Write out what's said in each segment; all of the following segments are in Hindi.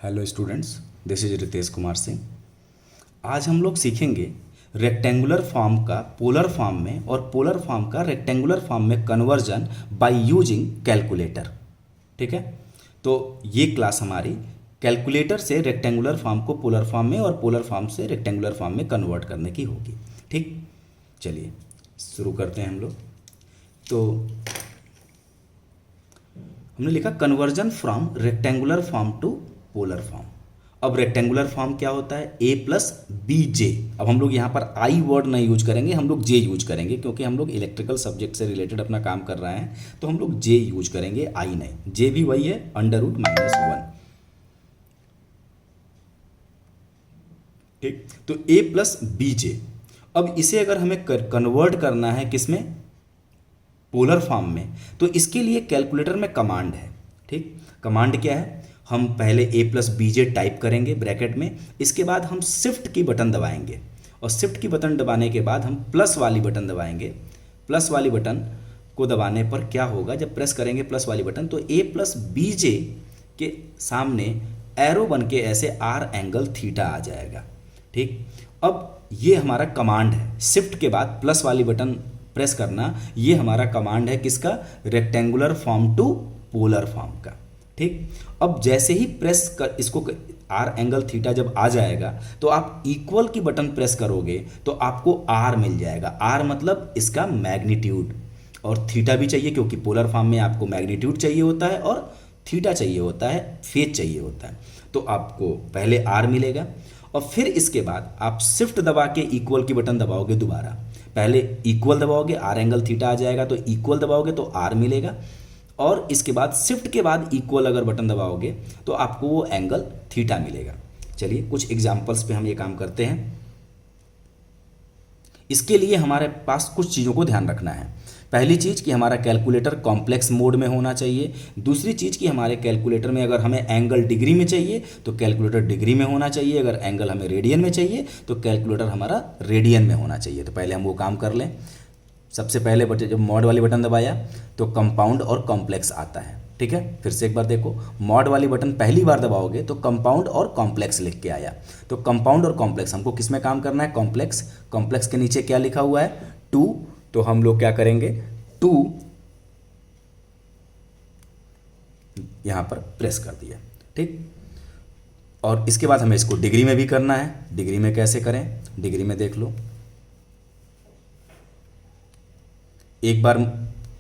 Hello students, this is Ritesh Kumar Singh. आज हम लोग सीखेंगे रेक्टेंगुलर फॉर्म का पोलर फॉर्म में और पोलर फॉर्म का रेक्टेंगुलर फॉर्म में कन्वर्जन बाय यूजिंग कैलकुलेटर। ठीक है, तो ये क्लास हमारी कैलकुलेटर से रेक्टेंगुलर फॉर्म को पोलर फॉर्म में और पोलर फॉर्म से रेक्टेंगुलर फॉर्म में कन्वर्ट करने की होगी। ठीक, चलिए शुरू करते हैं हम लोग। तो हमने लिखा conversion from rectangular form to polar form. अब रेक्टेंगुलर फॉर्म क्या होता है? a plus B J. अब हम लोग यहाँ पर आई वर्ड नहीं यूज करेंगे, हम लोग जे यूज करेंगे, क्योंकि हम लोग इलेक्ट्रिकल सब्जेक्ट से रिलेटेड अपना काम कर रहे हैं, तो हम लोग जे यूज करेंगे, आई नहीं। जे भी वही है, √-1। ठीक, तो a प्लस बी जे। अब इसे अगर हमें कन्वर्ट करना है किसमें? पोलर फॉर्म में, तो इसके लिए कैलकुलेटर में कमांड है। ठीक, कमांड क्या है? हम पहले a plus B J type करेंगे ब्रैकेट में, इसके बाद हम शिफ्ट की बटन दबाएंगे और शिफ्ट की बटन दबाने के बाद हम प्लस वाली बटन दबाएंगे। प्लस वाली बटन को दबाने पर क्या होगा? जब प्रेस करेंगे प्लस वाली बटन, तो a प्लस बी जे के सामने एरो बन के ऐसे आर एंगल थीटा आ जाएगा। ठीक, अब ये हमारा कमांड है। शिफ्ट के बाद प्लस वाली बटन प्रेस करना, ये हमारा कमांड है किसका? Rectangular form to polar form का। ठीक, अब जैसे ही प्रेस कर इसको आर एंगल थीटा जब आ जाएगा, तो आप इक्वल की बटन प्रेस करोगे तो आपको आर मिल जाएगा। आर मतलब इसका मैग्नीट्यूड, और थीटा भी चाहिए क्योंकि पोलर फॉर्म में आपको मैग्नीट्यूड चाहिए होता है और थीटा चाहिए होता है, फेज चाहिए होता है। तो आपको पहले आर मिलेगा और फिर इसके बाद आप शिफ्ट दबा के इक्वल की बटन दबाओगे दोबारा। पहले इक्वल दबाओगे, आर एंगल थीटा आ जाएगा, तो इक्वल दबाओगे तो आर मिलेगा, और इसके बाद शिफ्ट के बाद इक्वल अगर बटन दबाओगे तो आपको वो एंगल थीटा मिलेगा। चलिए कुछ एग्जांपल्स पे हम ये काम करते हैं। इसके लिए हमारे पास कुछ चीज़ों को ध्यान रखना है। पहली चीज़ कि हमारा कैलकुलेटर कॉम्प्लेक्स मोड में होना चाहिए। दूसरी चीज़ कि हमारे कैलकुलेटर में अगर हमें एंगल डिग्री में चाहिए तो कैलकुलेटर डिग्री में होना चाहिए, अगर एंगल हमें रेडियन में चाहिए तो कैलकुलेटर हमारा रेडियन में होना चाहिए। तो पहले हम वो काम कर लें। सबसे पहले बटन जब मॉड वाली बटन दबाया तो कंपाउंड और कॉम्प्लेक्स आता है। ठीक है, फिर से एक बार देखो, मॉड वाली बटन पहली बार दबाओगे तो कंपाउंड और कॉम्प्लेक्स लिख के आया। तो कंपाउंड और कॉम्प्लेक्स हमको किस में काम करना है? कॉम्प्लेक्स। कॉम्प्लेक्स के नीचे क्या लिखा हुआ है? 2। तो हम लोग क्या करेंगे? 2 यहां पर प्रेस कर दिया। ठीक, और इसके बाद हमें इसको डिग्री में भी करना है। डिग्री में कैसे करें? डिग्री में देख लो, एक बार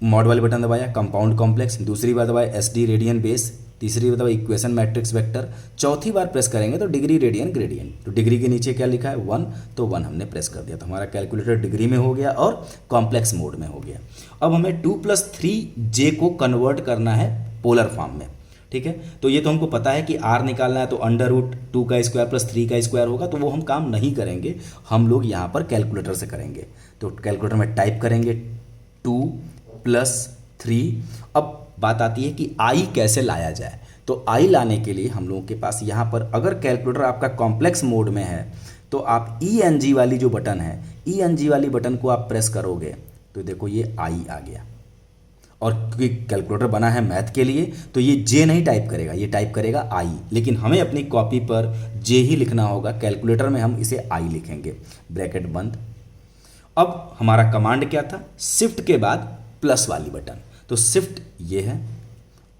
मॉड वाली बटन दबाया, कंपाउंड कॉम्प्लेक्स, दूसरी बार दबाया एसडी रेडियन बेस, तीसरी बार दबाया इक्वेशन मैट्रिक्स वेक्टर, चौथी बार प्रेस करेंगे तो डिग्री रेडियन ग्रेडियंट। तो डिग्री के नीचे क्या लिखा है? 1, तो 1 हमने प्रेस कर दिया, तो हमारा कैलकुलेटर डिग्री में हो गया और कॉम्प्लेक्स मोड में हो गया। अब हमें 2+3j को कन्वर्ट करना है पोलर फॉर्म में। ठीक है, तो ये तो हमको पता है कि r निकालना है, तो √2 का स्क्वायर प्लस 3 का स्क्वायर होगा, तो वो हम काम नहीं करेंगे, हम लोग यहाँ पर कैलकुलेटर से करेंगे। तो कैलकुलेटर में टाइप करेंगे 2+3। अब बात आती है कि i कैसे लाया जाए। तो i लाने के लिए हम लोगों के पास यहाँ पर, अगर कैलकुलेटर आपका कॉम्प्लेक्स मोड में है तो आप ENG वाली जो बटन है, ENG वाली बटन को आप प्रेस करोगे तो देखो ये i आ गया। और क्योंकि कैलकुलेटर बना है मैथ के लिए तो ये j नहीं टाइप करेगा, ये टाइप करेगा i, लेकिन हमें अपनी कॉपी पर j ही लिखना होगा। कैलकुलेटर में हम इसे i लिखेंगे, ब्रैकेट बंद। अब हमारा कमांड क्या था? शिफ्ट के बाद प्लस वाली बटन। तो शिफ्ट ये है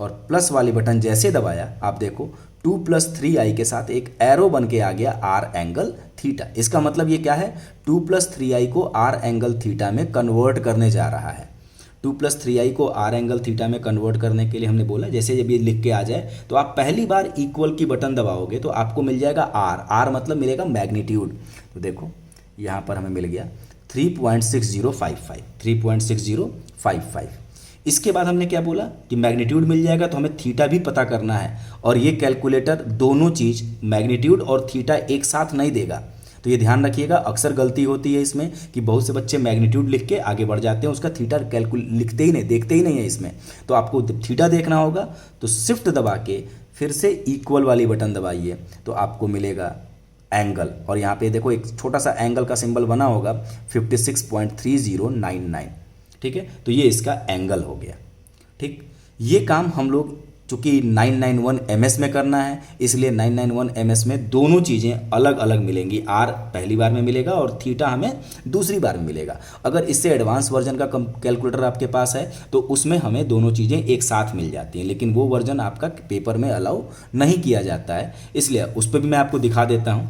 और प्लस वाली बटन जैसे दबाया, आप देखो 2+3i के साथ एक एरो बन के आ गया आर एंगल थीटा। इसका मतलब ये क्या है? 2+3i को आर एंगल थीटा में कन्वर्ट करने जा रहा है। 2+3i को आर एंगल थीटा में कन्वर्ट करने के लिए हमने बोला जैसे जब ये लिख के आ जाए तो आप पहली बार इक्वल की बटन दबाओगे तो आपको मिल जाएगा आर। आर मतलब मिलेगा मैग्नीट्यूड। तो देखो यहाँ पर हमें मिल गया 3.6055, 3.6055। इसके बाद हमने क्या बोला कि मैग्नीट्यूड मिल जाएगा, तो हमें थीटा भी पता करना है, और ये कैलकुलेटर दोनों चीज़ मैग्नीट्यूड और थीटा एक साथ नहीं देगा। तो ये ध्यान रखिएगा, अक्सर गलती होती है इसमें कि बहुत से बच्चे मैग्नीट्यूड लिख के आगे बढ़ जाते हैं, उसका थीटा लिखते ही नहीं, देखते ही नहीं है इसमें। तो आपको थीटा देखना होगा, तो शिफ्ट दबा के फिर से इक्वल वाली बटन दबाइए तो आपको मिलेगा एंगल, और यहाँ पे देखो एक छोटा सा एंगल का सिंबल बना होगा 56.3099। ठीक है, तो ये इसका एंगल हो गया। ठीक, ये काम हम लोग चूँकि 991 ms में करना है, इसलिए 991 ms में दोनों चीज़ें अलग अलग मिलेंगी। r पहली बार में मिलेगा और थीटा हमें दूसरी बार में मिलेगा। अगर इससे एडवांस वर्जन का कैलकुलेटर आपके पास है तो उसमें हमें दोनों चीज़ें एक साथ मिल जाती हैं, लेकिन वो वर्जन आपका पेपर में अलाउ नहीं किया जाता है, इसलिए उस पर भी मैं आपको दिखा देता हूँ।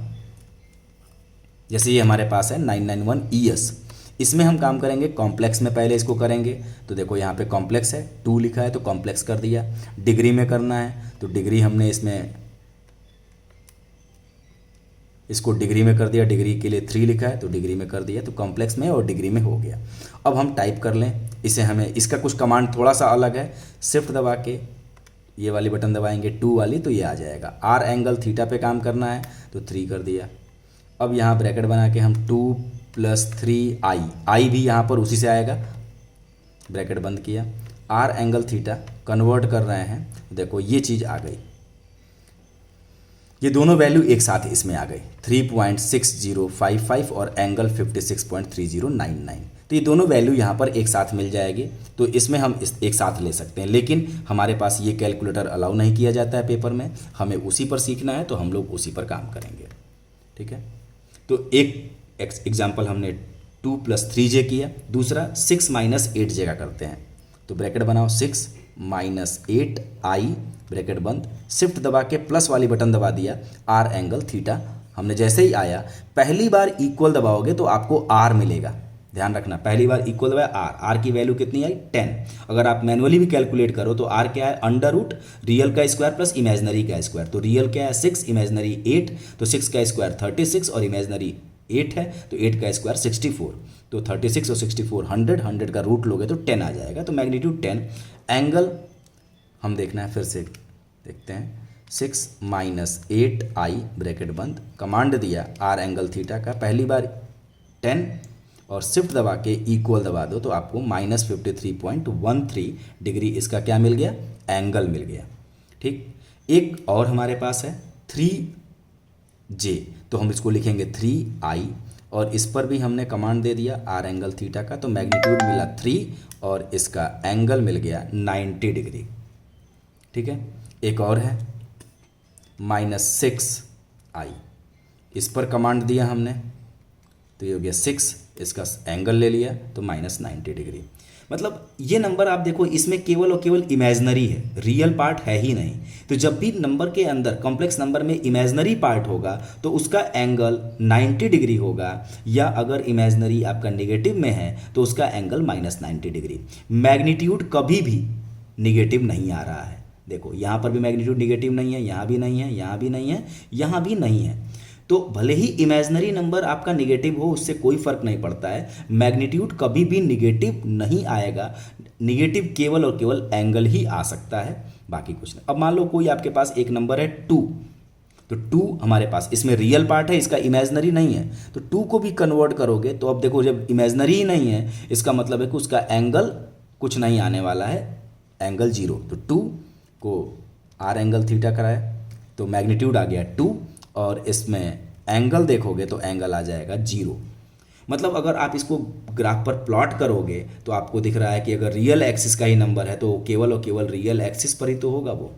जैसे ये हमारे पास है 991 ES, इसमें हम काम करेंगे कॉम्प्लेक्स में, पहले इसको करेंगे। तो देखो यहाँ पे कॉम्प्लेक्स है, 2 लिखा है तो कॉम्प्लेक्स कर दिया। डिग्री में करना है तो डिग्री हमने इसको डिग्री में कर दिया। डिग्री के लिए 3 लिखा है तो डिग्री में कर दिया, तो कॉम्प्लेक्स में और डिग्री में हो गया। अब हम टाइप कर लें इसे, हमें इसका कुछ कमांड थोड़ा सा अलग है। शिफ्ट दबा के ये वाली बटन दबाएंगे 2 वाली, तो ये आ जाएगा। r एंगल थीटा पे काम करना है तो 3 कर दिया। अब यहाँ ब्रैकेट बना के हम 2 + 3i, i भी यहाँ पर उसी से आएगा, ब्रैकेट बंद किया। r एंगल थीटा कन्वर्ट कर रहे हैं, देखो ये चीज़ आ गई, ये दोनों वैल्यू एक साथ इसमें आ गई, 3.6055 और एंगल 56.3099। तो ये दोनों वैल्यू यहाँ पर एक साथ मिल जाएगी, तो इसमें हम एक साथ ले सकते हैं। लेकिन हमारे पास ये कैलकुलेटर अलाउ नहीं किया जाता है पेपर में, हमें उसी पर सीखना है, तो हम लोग उसी पर काम करेंगे। ठीक है, तो एक एग्जाम्पल हमने 2 + 3j किया, दूसरा 6 - 8j का करते हैं। तो ब्रैकेट बनाओ, 6 - 8i ब्रैकेट बंद, शिफ्ट दबा के प्लस वाली बटन दबा दिया। r एंगल थीटा हमने जैसे ही आया, पहली बार इक्वल दबाओगे तो आपको r मिलेगा, ध्यान रखना, पहली बार इक्वल दबाया r की वैल्यू कितनी आई 10। अगर आप मैनुअली भी कैलकुलेट करो तो r क्या है, √, रियल का स्क्वायर प्लस इमेजनरी का स्क्वायर। तो रियल क्या है 6, इमेजनरी 8, तो 6 का स्क्वायर 36 और इमेजनरी 8 है, तो 8 का स्क्वायर 64। तो 36 और 64 100, 100 का रूट लोगे तो 10 आ जाएगा, तो मैग्नीट्यूड 10। एंगल हम देखना है, फिर से देखते हैं, 6 - 8i ब्रैकेट बंद, कमांड दिया r एंगल थीटा का, पहली बार 10 और शिफ्ट दबा के इक्वल दबा दो तो आपको -53.13 डिग्री इसका क्या मिल गया, एंगल मिल गया। ठीक, एक और हमारे पास है 3j, तो हम इसको लिखेंगे 3i और इस पर भी हमने कमांड दे दिया r एंगल थीटा का, तो मैग्नीट्यूड मिला 3 और इसका एंगल मिल गया 90 डिग्री। ठीक है, एक और है -6i, इस पर कमांड दिया हमने, तो ये हो गया 6, इसका एंगल ले लिया तो -90 डिग्री। मतलब ये नंबर आप देखो, इसमें केवल और केवल इमेजनरी है, रियल पार्ट है ही नहीं। तो जब भी नंबर के अंदर, कॉम्प्लेक्स नंबर में इमेजनरी पार्ट होगा तो उसका एंगल 90 डिग्री होगा, या अगर इमेजनरी आपका नेगेटिव में है तो उसका एंगल -90 डिग्री। मैग्नीट्यूड कभी भी निगेटिव नहीं आ रहा है, देखो यहाँ पर भी मैग्नीट्यूड निगेटिव नहीं है, यहाँ भी नहीं है, यहाँ भी नहीं है, यहाँ भी नहीं है। तो भले ही इमेजनरी नंबर आपका निगेटिव हो, उससे कोई फर्क नहीं पड़ता है, मैग्नीट्यूड कभी भी निगेटिव नहीं आएगा। निगेटिव केवल और केवल एंगल ही आ सकता है, बाकी कुछ नहीं। अब मान लो कोई आपके पास एक नंबर है 2, तो 2 हमारे पास इसमें रियल पार्ट है, इसका इमेजनरी नहीं है, तो 2 को भी कन्वर्ट करोगे तो अब देखो, जब इमेजनरी ही नहीं है, इसका मतलब है कि उसका एंगल कुछ नहीं आने वाला है, एंगल 0। तो 2 को r एंगल थीटा कराए तो मैग्नीट्यूड आ गया 2 और इसमें एंगल देखोगे तो एंगल आ जाएगा 0। मतलब अगर आप इसको ग्राफ पर प्लॉट करोगे तो आपको दिख रहा है कि अगर रियल एक्सिस का ही नंबर है तो केवल और केवल रियल एक्सिस पर ही तो होगा, वो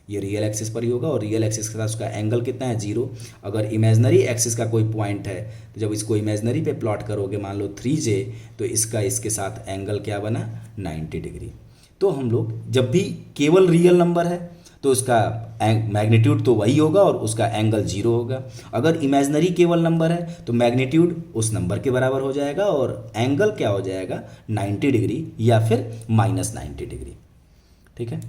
ये रियल एक्सिस पर ही होगा, और रियल एक्सिस के साथ उसका एंगल कितना है 0। अगर इमेजनरी एक्सिस का कोई पॉइंट है तो जब इसको इमेजनरी पे प्लॉट करोगे, मान लो 3j, तो इसका इसके साथ एंगल क्या बना 90 डिग्री। तो हम लोग जब भी केवल रियल नंबर है तो उसका मैग्नीट्यूड तो वही होगा और उसका एंगल 0 होगा। अगर इमेजनरी केवल नंबर है तो मैग्नीट्यूड उस नंबर के बराबर हो जाएगा और एंगल क्या हो जाएगा 90 डिग्री या फिर -90 डिग्री। ठीक है,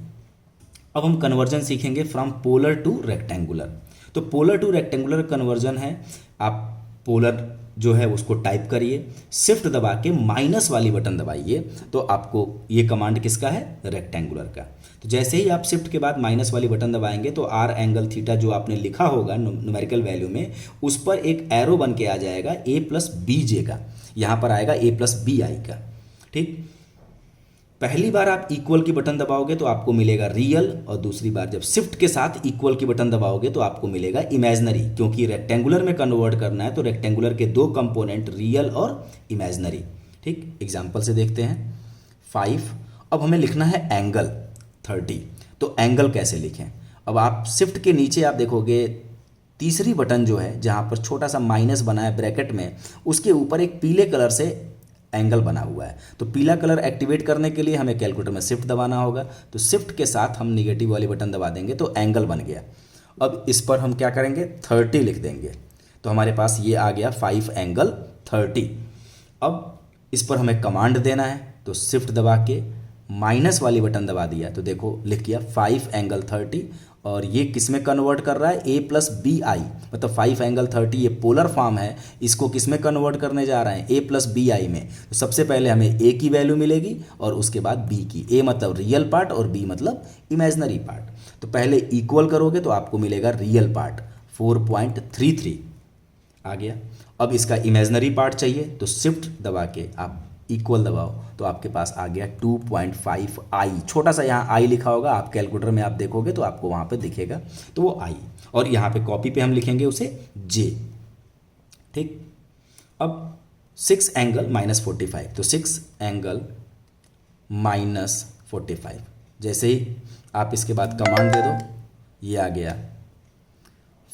अब हम कन्वर्जन सीखेंगे फ्रॉम पोलर टू रेक्टेंगुलर। तो पोलर टू रेक्टेंगुलर कन्वर्जन है, आप पोलर जो है उसको टाइप करिए, शिफ्ट दबा के माइनस वाली बटन दबाइए तो आपको ये कमांड किसका है, रेक्टेंगुलर का। तो जैसे ही आप शिफ्ट के बाद माइनस वाली बटन दबाएंगे तो r एंगल थीटा जो आपने लिखा होगा न्यूमेरिकल वैल्यू में, उस पर एक एरो बन के आ जाएगा a + bj का, यहाँ पर आएगा a + bi का। ठीक, पहली बार आप इक्वल की बटन दबाओगे तो आपको मिलेगा रियल, और दूसरी बार जब शिफ्ट के साथ इक्वल की बटन दबाओगे तो आपको मिलेगा इमेजनरी, क्योंकि रेक्टेंगुलर में कन्वर्ट करना है तो रेक्टेंगुलर के 2 कंपोनेंट रियल और इमेजनरी। ठीक, एग्जाम्पल से देखते हैं 5। अब हमें लिखना है एंगल 30, तो एंगल कैसे लिखें। अब आप शिफ्ट के नीचे आप देखोगे तीसरी बटन जो है जहाँ पर छोटा सा माइनस बना है ब्रैकेट में, उसके ऊपर एक पीले कलर से एंगल बना हुआ है। तो पीला कलर एक्टिवेट करने के लिए हमें कैलकुलेटर में शिफ्ट दबाना होगा। तो शिफ्ट के साथ हम निगेटिव वाली बटन दबा देंगे तो एंगल बन गया। अब इस पर हम क्या करेंगे, 30 लिख देंगे। तो हमारे पास ये आ गया 5 एंगल 30। अब इस पर हमें कमांड देना है, तो शिफ्ट दबा के माइनस वाली बटन दबा दिया तो देखो लिख गया 5 एंगल 30। और ये किस में कन्वर्ट कर रहा है, a प्लस बी आई, मतलब 5 एंगल 30 ये पोलर फॉर्म है, इसको किस में कन्वर्ट करने जा रहे हैं, a प्लस बी आई में। तो सबसे पहले हमें a की वैल्यू मिलेगी और उसके बाद b की। a मतलब रियल पार्ट और b मतलब इमेजनरी पार्ट। तो पहले इक्वल करोगे तो आपको मिलेगा रियल पार्ट 4.33 आ गया। अब इसका इमेजनरी पार्ट चाहिए तो शिफ्ट दबा के आप इक्वल दबाओ तो आपके पास आ गया 2.5 आई। छोटा सा यहाँ आई लिखा होगा, आप कैलकुलेटर में आप देखोगे तो आपको वहाँ पे दिखेगा, तो वो आई। और यहाँ पे कॉपी पे हम लिखेंगे उसे जे। ठीक, अब 6 एंगल -45, तो 6 एंगल -45। जैसे ही आप इसके बाद कमांड दे दो, ये आ गया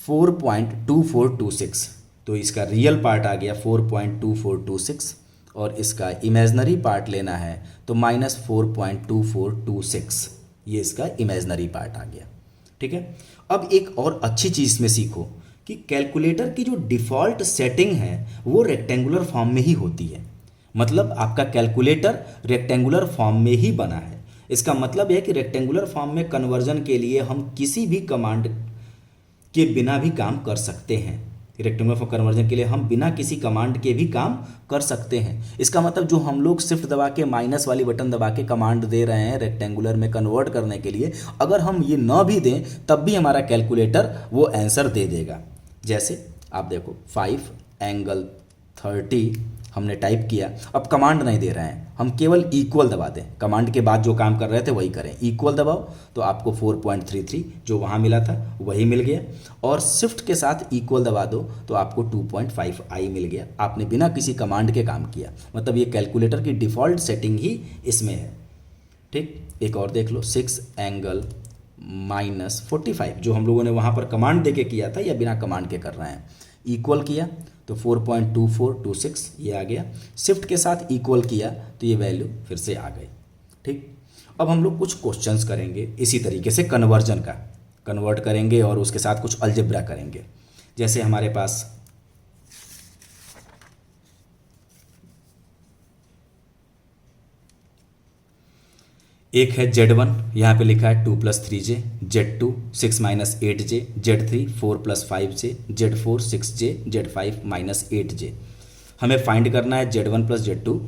4.2426। तो इसका रियल पार्ट आ गया 4.2426 और इसका इमेजनरी पार्ट लेना है तो -4.2426। ये इसका इमेजनरी पार्ट आ गया। ठीक है, अब एक और अच्छी चीज़ में सीखो कि कैलकुलेटर की जो डिफ़ॉल्ट सेटिंग है वो रेक्टेंगुलर फॉर्म में ही होती है। मतलब आपका कैलकुलेटर रेक्टेंगुलर फॉर्म में ही बना है। इसका मतलब है कि रेक्टेंगुलर फॉर्म में कन्वर्जन के लिए हम किसी भी कमांड के बिना भी काम कर सकते हैं। रेक्टेंगुलर फॉर्म कन्वर्जन के लिए हम बिना किसी कमांड के भी काम कर सकते हैं। इसका मतलब जो हम लोग शिफ्ट दबा के माइनस वाली बटन दबा के कमांड दे रहे हैं रेक्टेंगुलर में कन्वर्ट करने के लिए, अगर हम ये ना भी दें तब भी हमारा कैलकुलेटर वो आंसर दे देगा। जैसे आप देखो 5 एंगल 30 हमने टाइप किया, अब कमांड नहीं दे रहे हैं, हम केवल इक्वल दबा दें। कमांड के बाद जो काम कर रहे थे वही करें, इक्वल दबाओ तो आपको 4.33 जो वहाँ मिला था वही मिल गया। और शिफ्ट के साथ इक्वल दबा दो तो आपको 2.5 आई मिल गया। आपने बिना किसी कमांड के काम किया, मतलब ये कैलकुलेटर की डिफ़ॉल्ट सेटिंग ही इसमें है। ठीक, एक और देख लो 6 एंगल -45 जो हम लोगों ने वहाँ पर कमांड दे के किया था या बिना कमांड के कर रहे हैं। इक्वल किया तो 4.2426 ये आ गया। शिफ्ट के साथ इक्वल किया तो ये वैल्यू फिर से आ गई। ठीक, अब हम लोग कुछ क्वेश्चंस करेंगे इसी तरीके से कन्वर्जन का, कन्वर्ट करेंगे और उसके साथ कुछ अलजेब्रा करेंगे। जैसे हमारे पास एक है Z1, यहाँ पे लिखा है 2 + 3J, Z2 6 - 8J, Z3 4 + 5J, Z4 6J, Z5 - 8J। हमें फाइंड करना है Z1 + Z2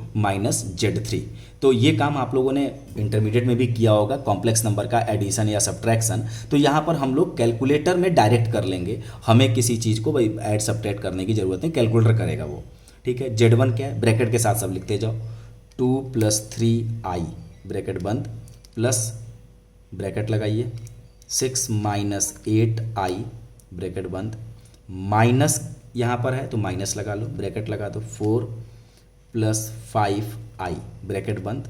- Z3। तो ये काम आप लोगों ने इंटरमीडिएट में भी किया होगा, कॉम्प्लेक्स नंबर का एडिशन या सब्ट्रैक्शन। तो यहाँ पर हम लोग कैलकुलेटर में डायरेक्ट कर लेंगे, हमें किसी चीज़ को भाई ऐड सब्ट्रैक्ट करने की ज़रूरत नहीं, कैलकुलेटर करेगा वो। ठीक है, Z1 क्या है, ब्रैकेट के साथ सब लिखते जाओ, 2 + 3i ब्रैकेट बंद प्लस ब्रैकेट लगाइए 6 - 8i ब्रैकेट बंद, माइनस यहाँ पर है तो माइनस लगा लो, ब्रैकेट लगा दो 4 + 5i ब्रैकेट बंद।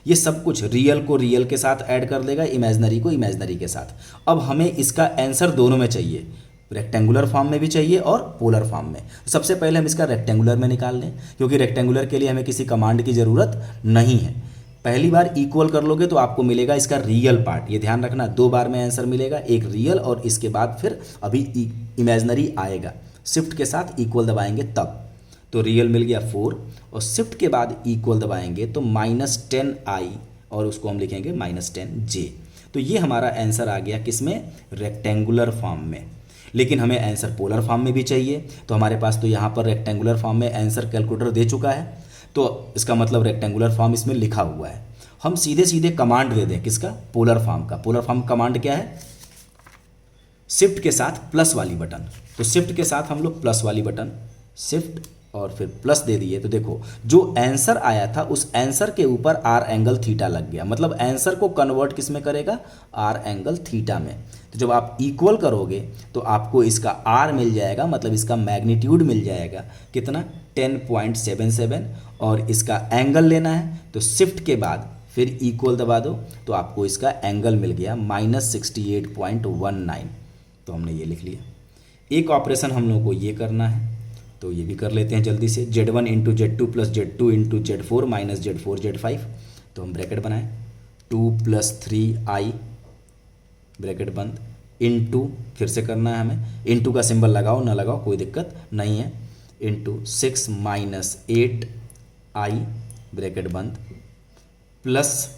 ये सब कुछ रियल को रियल के साथ ऐड कर देगा, इमेजनरी को इमेजनरी के साथ। अब हमें इसका आंसर दोनों में चाहिए, रेक्टेंगुलर फॉर्म में भी चाहिए और पोलर फॉर्म में। सबसे पहले हम इसका रेक्टेंगुलर में निकाल लें, क्योंकि रेक्टेंगुलर के लिए हमें किसी कमांड की ज़रूरत नहीं है। पहली बार इक्वल कर लोगे तो आपको मिलेगा इसका रियल पार्ट। ये ध्यान रखना, 2 बार में आंसर मिलेगा, एक रियल और इसके बाद फिर अभी इमेजनरी आएगा। शिफ्ट के साथ इक्वल दबाएंगे तब, तो रियल मिल गया 4 और शिफ्ट के बाद इक्वल दबाएंगे तो -10i और उसको हम लिखेंगे -10j। तो ये हमारा आंसर आ गया किसमें, रेक्टेंगुलर फॉर्म में। लेकिन हमें आंसर पोलर फॉर्म में भी चाहिए, तो हमारे पास तो यहाँ पर रेक्टेंगुलर फॉर्म में आंसर कैलकुलेटर दे चुका है, तो इसका मतलब रेक्टेंगुलर फॉर्म इसमें लिखा हुआ है। हम सीधे सीधे कमांड दे दें किसका, पोलर फॉर्म का। पोलर फॉर्म कमांड क्या है, शिफ्ट के साथ प्लस वाली बटन। तो शिफ्ट के साथ हम लोग प्लस वाली बटन, शिफ्ट और फिर प्लस दे दिए तो देखो जो आंसर आया था उस आंसर के ऊपर r एंगल थीटा लग गया। मतलब आंसर को कन्वर्ट किस में करेगा, r एंगल थीटा में। तो जब आप इक्वल करोगे तो आपको इसका r मिल जाएगा, मतलब इसका मैग्नीट्यूड मिल जाएगा कितना, 10.77। और इसका एंगल लेना है तो शिफ्ट के बाद फिर इक्वल दबा दो तो आपको इसका एंगल मिल गया -68.19। तो हमने ये लिख लिया। एक ऑपरेशन हम लोग को ये करना है, तो ये भी कर लेते हैं जल्दी से। Z1 into Z2 plus Z2 into Z4 minus Z4 Z5। तो हम ब्रैकेट बनाएं, 2 + 3i ब्रैकेट बंद इंटू, फिर से करना है हमें, इंटू का सिंबल लगाओ ना लगाओ कोई दिक्कत नहीं है, इंटू 6 - 8i ब्रैकेट बंद प्लस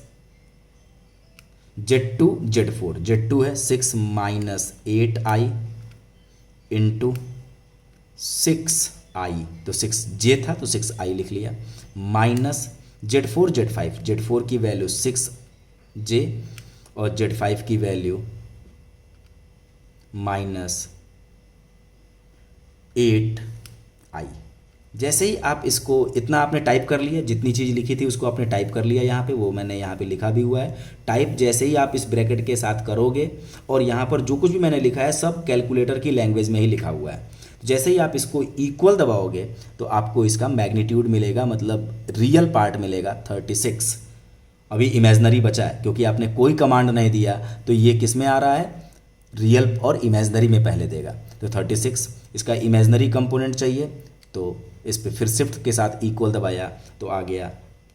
Z2 Z4 है 6 - 8i इंटू 6i, तो 6j था तो 6i लिख लिया, माइनस Z4 Z4 की वैल्यू 6j और Z5 की वैल्यू -8i। जैसे ही आप इसको, इतना आपने टाइप कर लिया, जितनी चीज़ लिखी थी उसको आपने टाइप कर लिया यहाँ पे, वो मैंने यहाँ पे लिखा भी हुआ है। टाइप जैसे ही आप इस ब्रैकेट के साथ करोगे, और यहाँ पर जो कुछ भी मैंने लिखा है सब कैलकुलेटर की लैंग्वेज में ही लिखा हुआ है। जैसे ही आप इसको इक्वल दबाओगे तो आपको इसका मैग्नीट्यूड मिलेगा, मतलब रियल पार्ट मिलेगा 36। अभी इमेजनरी बचा है क्योंकि आपने कोई कमांड नहीं दिया, तो ये किस में आ रहा है, रियल और इमेजनरी में पहले देगा। तो 36 इसका इमेजनरी कंपोनेंट चाहिए, तो इस पे फिर शिफ्ट के साथ इक्वल दबाया तो आ गया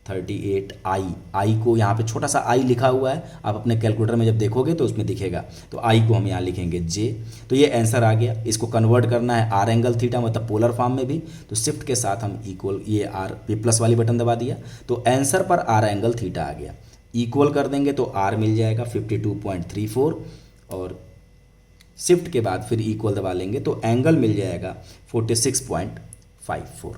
38i। आई को यहाँ पे छोटा सा आई लिखा हुआ है, आप अपने कैलकुलेटर में जब देखोगे तो उसमें दिखेगा, तो आई को हम यहाँ लिखेंगे j। तो ये आंसर आ गया। इसको कन्वर्ट करना है आर एंगल थीटा, मतलब पोलर फॉर्म में भी, तो शिफ्ट के साथ हम इक्वल, ये आर ये प्लस वाली बटन दबा दिया तो आंसर पर आर एंगल थीटा आ गया। इक्वल कर देंगे तो आर मिल जाएगा 52.34 और शिफ्ट के बाद फिर इक्वल दबा लेंगे तो एंगल मिल जाएगा 46.54।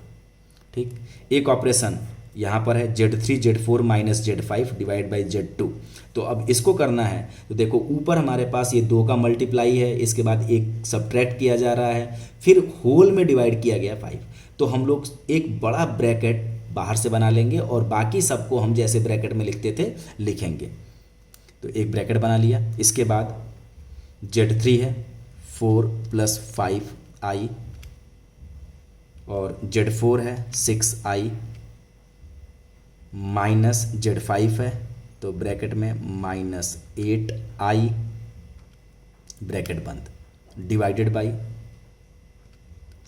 ठीक, एक ऑपरेशन यहाँ पर है Z3 Z4 minus Z5 divide by Z2। तो अब इसको करना है, तो देखो ऊपर हमारे पास ये 2 का मल्टीप्लाई है, इसके बाद एक सब्ट्रैक्ट किया जा रहा है, फिर होल में डिवाइड किया गया 5। तो हम लोग एक बड़ा ब्रैकेट बाहर से बना लेंगे और बाकी सबको हम जैसे ब्रैकेट में लिखते थे लिखेंगे। तो एक ब्रैकेट बना लिया, इसके बाद Z3 है 4 + 5i और Z4 है 6i माइनस Z5 है तो ब्रैकेट में -8i ब्रैकेट बंद डिवाइडेड बाई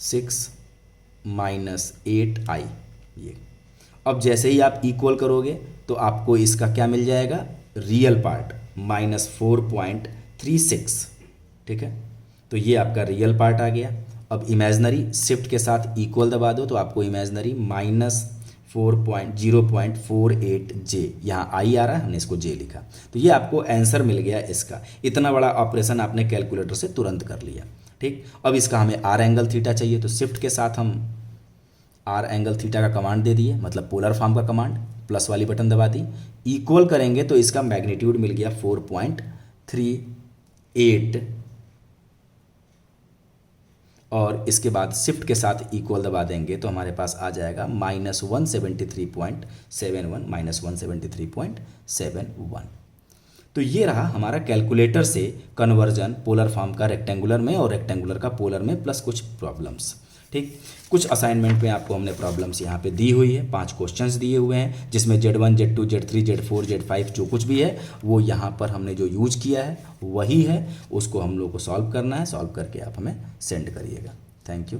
6 - 8i। ये अब जैसे ही आप इक्वल करोगे तो आपको इसका क्या मिल जाएगा, रियल पार्ट -4.36। ठीक है, तो ये आपका रियल पार्ट आ गया। अब इमेजनरी शिफ्ट के साथ इक्वल दबा दो तो आपको इमेजनरी -0.48j, यहाँ आई आ रहा है, हमने इसको j लिखा, तो ये आपको आंसर मिल गया इसका। इतना बड़ा ऑपरेशन आपने कैलकुलेटर से तुरंत कर लिया। ठीक, अब इसका हमें आर एंगल थीटा चाहिए, तो शिफ्ट के साथ हम आर एंगल थीटा का कमांड दे दिए, मतलब पोलर फॉर्म का कमांड, प्लस वाली बटन दबा दी। इक्वल करेंगे तो इसका मैग्नीट्यूड मिल गया 4.38 और इसके बाद शिफ्ट के साथ इक्वल दबा देंगे तो हमारे पास आ जाएगा -173.71 -173.71। तो ये रहा हमारा कैलकुलेटर से कन्वर्जन पोलर फॉर्म का रेक्टेंगुलर में और रेक्टेंगुलर का पोलर में, प्लस कुछ प्रॉब्लम्स। ठीक, कुछ असाइनमेंट में आपको हमने प्रॉब्लम्स यहाँ पे दी हुई है, 5 क्वेश्चंस दिए हुए हैं जिसमें Z1 Z2 Z3 Z4 Z5 जो कुछ भी है वो यहाँ पर हमने जो यूज किया है वही है, उसको हम लोग को सॉल्व करना है। सॉल्व करके आप हमें सेंड करिएगा। Thank you.